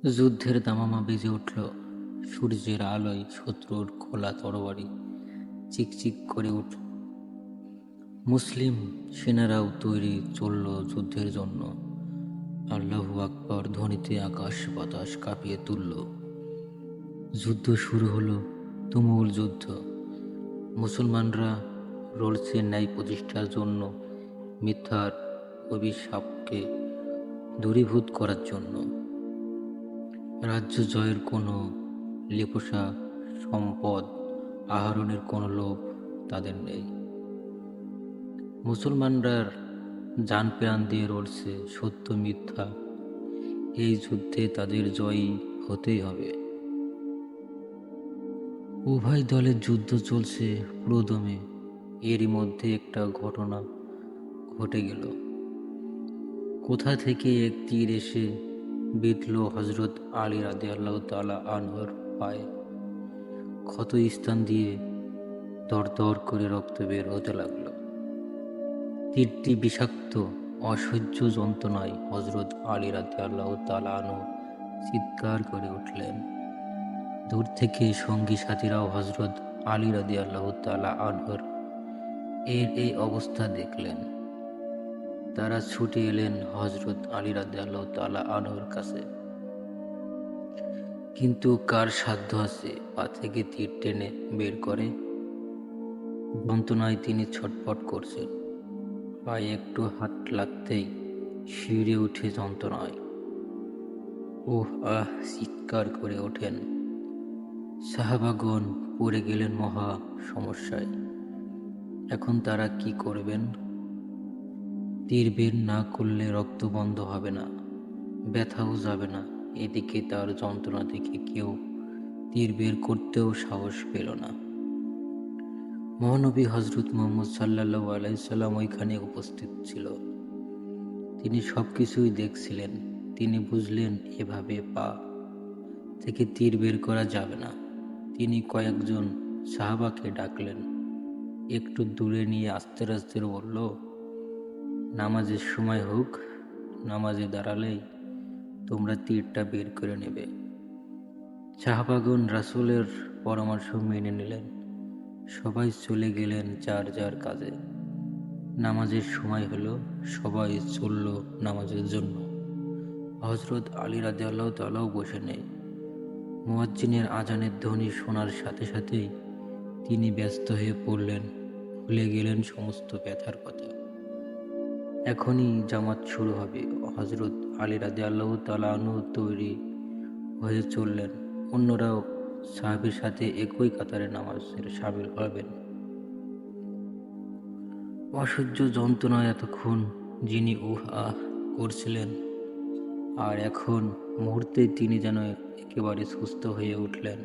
যুদ্ধের দামামা বেজে উঠল। সূর্যের আলোয় শত্রুর খোলা তরবারি চিকচিক করে উঠল। মুসলিম সেনারাও তৈরি চলল যুদ্ধের জন্য। আল্লাহু আকবার ধ্বনিতে আকাশ বাতাস কাঁপিয়ে তুলল। যুদ্ধ শুরু হলো, তুমুল যুদ্ধ। মুসলমানরা লড়ছে ন্যায় প্রতিষ্ঠার জন্য, মিথ্যার অভিশাপকে দূরীভূত করার জন্য। রাজ্য জয়ের কোনো লিপসা, সম্পদ আহরণের কোনো লোভ তাদের নেই। মুসলমানরা জান প্রাণ দিয়ে লড়ছে সত্য মিথ্যা। এই যুদ্ধে তাদের জয়ী হতেই হবে। উভয় দলের যুদ্ধ চলছে পুরোদমে। এরই মধ্যে একটা ঘটনা ঘটে গেল। কোথা থেকে এক তীর এসে বিঁধল হযরত আলী রাদিয়াল্লাহু তাআলা আনহুর পায়ে। ক্ষত স্থান দিয়ে দরদর করে রক্ত বের হতে লাগল। তীরটি বিষাক্ত। অসহ্য যন্ত্রণায় হযরত আলী রাদিয়াল্লাহু তাআলা আনহু চিৎকার করে উঠলেন। দূর থেকে সঙ্গী সাথীরাও হযরত আলী রাদিয়াল্লাহু তাআলা আনহুর এই অবস্থা দেখলেন। তারা ছুটে এলেন হযরত আলী রাদিয়াল্লাহু তাআলা আনহুর কাছে। কিন্তু কার সাধ্য আছে পা থেকে তীর টেনে বের করে? যন্ত্রণায় তিনি ছটফট করছেন। পায়ে একটু হাত লাগতেই শিউরে উঠে যন্ত্রণায়। ওহ আহ চিৎকার করে ওঠেন। সাহাবাগণ পড়ে গেলেন মহা সমস্যায়। এখন তারা কি করবেন? তীর বের না করলে রক্ত বন্ধ হবে না, ব্যথাও যাবে না। এদিকে তার যন্ত্রণা দেখে কেউ তীর বের করতেও সাহস পেল না। মহানবী হযরত মুহাম্মদ সাল্লাল্লাহু আলাইহি সাল্লাম ওইখানে উপস্থিত ছিল। তিনি সবকিছুই দেখছিলেন। তিনি বুঝলেন এভাবে পা থেকে তীর বের করা যাবে না। তিনি কয়েকজন সাহাবাকে ডাকলেন। একটু দূরে নিয়ে আস্তে আস্তে বলল, নামাজের সময় হোক, নামাজে দাঁড়ালেই তোমরা তীরটা বের করে নেবে। সাহাবাগণ রাসূলের পরামর্শ মেনে নিলেন। সবাই চলে গেলেন যার যার কাজে। নামাজের সময় হলো, সবাই চলল নামাজের জন্য। হযরত আলী রাদিয়াল্লাহু তাআলাও বসে নেই। মুয়াজ্জিনের আজানের ধ্বনি শোনার সাথে সাথেই তিনি ব্যস্ত হয়ে পড়লেন, ভুলে গেলেন সমস্ত ব্যথার কথা। এখনই জামাত শুরু হবে। হযরত আলী রাদিয়াল্লাহু তাআলা আনহু তৈরি হয়ে চললেন। অন্যরাও সাহাবীর সাথে একই কাতারে নামাজের শামিল হবেন। অসহ্য যন্ত্রণায় এতক্ষণ যিনি উহ আহ করছিলেন, আর এখন মুহূর্তেই তিনি যেন একেবারে সুস্থ হয়ে উঠলেন।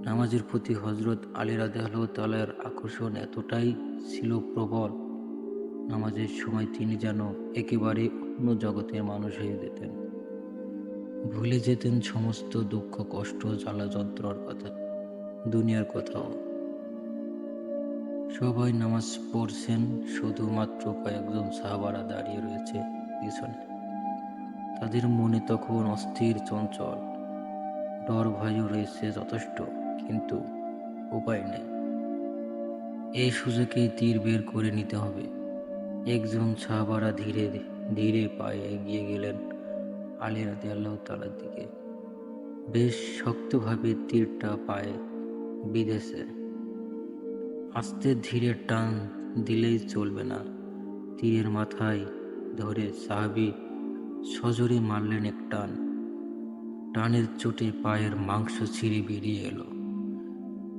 নামাজের প্রতি হযরত আলী রাদিয়াল্লাহু তাআলার আকর্ষণ এতটাই ছিল প্রবল, নামাজের সময় তিনি যেন একেবারে অন্য জগতের মানুষ হয়ে যেতেন। ভুলে যেতেন সমস্ত দুঃখ কষ্ট জ্বালা যন্ত্রণার কথা, দুনিয়ার কথাও। সবাই নামাজ পড়ছেন, শুধুমাত্র কয়েকজন সাহাবারা দাঁড়িয়ে রয়েছে পিছনে। তাদের মনে তখন অস্থির চঞ্চল, ডর ভয়ও রয়েছে যথেষ্ট, কিন্তু উপায় নেই। এই সুযোগেই তীর বের করে নিতে হবে। একজন সাহাবারা ধীরে ধীরে পায়ে এগিয়ে গেলেন আলী রাদিয়াল্লাহু তাআলার দিকে। বেশ শক্তভাবে তীরটা পায়ে বিঁধেছে। আস্তে ধীরে টান দিলেই চলবে না। তীরের মাথায় ধরে সাহাবী সজোরে মারলেন এক টান। টানের চোটে পায়ের মাংস ছিঁড়ে বেরিয়ে এলো।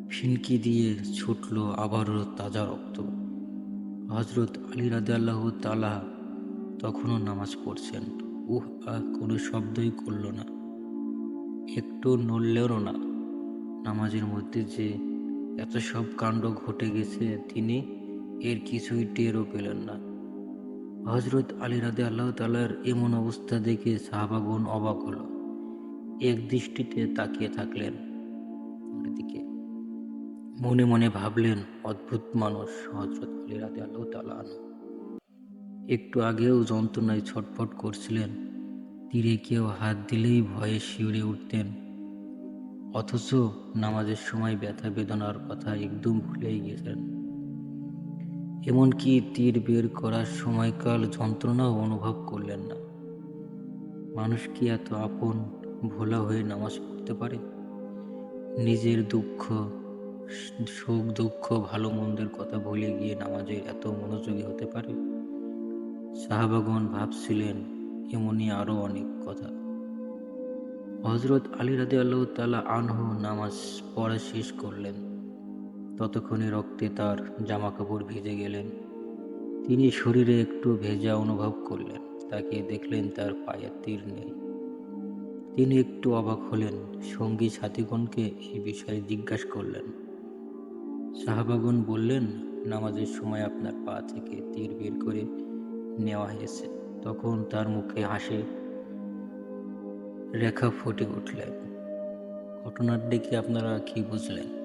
ফিনকি দিয়ে ছুটল আবারও তাজা রক্ত। হযরত আলী রাদিয়াল্লাহু তাআলা তখনও নামাজ পড়ছেন। উহ আহ কোনো শব্দই করল না, একটু নড়লেনও না। নামাজের মধ্যে যে এত সব কাণ্ড ঘটে গেছে, তিনি এর কিছুই টেরও পেলেন না। হযরত আলী রাদিয়াল্লাহু তাআলার এমন অবস্থা দেখে সাহাবাগণ অবাক হলো। এক দৃষ্টিতে তাকিয়ে থাকলেন দিকে। মনে মনে ভাবলেন, অদ্ভুত মানুষ হযরত আলী রাদিয়াল্লাহু তাআলা আনহু। একটু আগেও যন্ত্রণায় ছটফট করছিলেন, তীরে কেউ হাত দিলেই ভয়ে শিউরে উঠতেন, অথচ নামাজের সময় ব্যথা বেদনার কথা একদম ভুলেই গেছেন। এমনকি তীর বের করার সময়কাল যন্ত্রণাও অনুভব করলেন না। মানুষ কি এত আপন ভোলা হয়ে নামাজ পড়তে পারে? নিজের দুঃখ, সুখ দুঃখ, ভালো মন্দের কথা ভুলে গিয়ে নামাজে এত মনোযোগী হতে পারে? সাহাবাগণ ভাবছিলেন এমনই আরো অনেক কথা। হযরত আলী রাদিয়াল্লাহু তাআলা আনহু নামাজ পড়া শেষ করলেন। ততক্ষণে রক্তে তার জামাকাপড় ভিজে গেলেন। তিনি শরীরে একটু ভেজা অনুভব করলেন। তাকিয়ে দেখলেন তার পায়ে তীর নেই। তিনি একটু অবাক হলেন। সঙ্গী সাথীগণকে এই বিষয়ে জিজ্ঞাসা করলেন। সাহাবাগণ বললেন, নামাজের সময় আপনার পা থেকে তীর বের করে নেওয়া হয়েছে। তখন তার মুখে হাসি রেখা ফুটে উঠলেন। ঘটনার দেখে আপনারা কি বুঝলেন?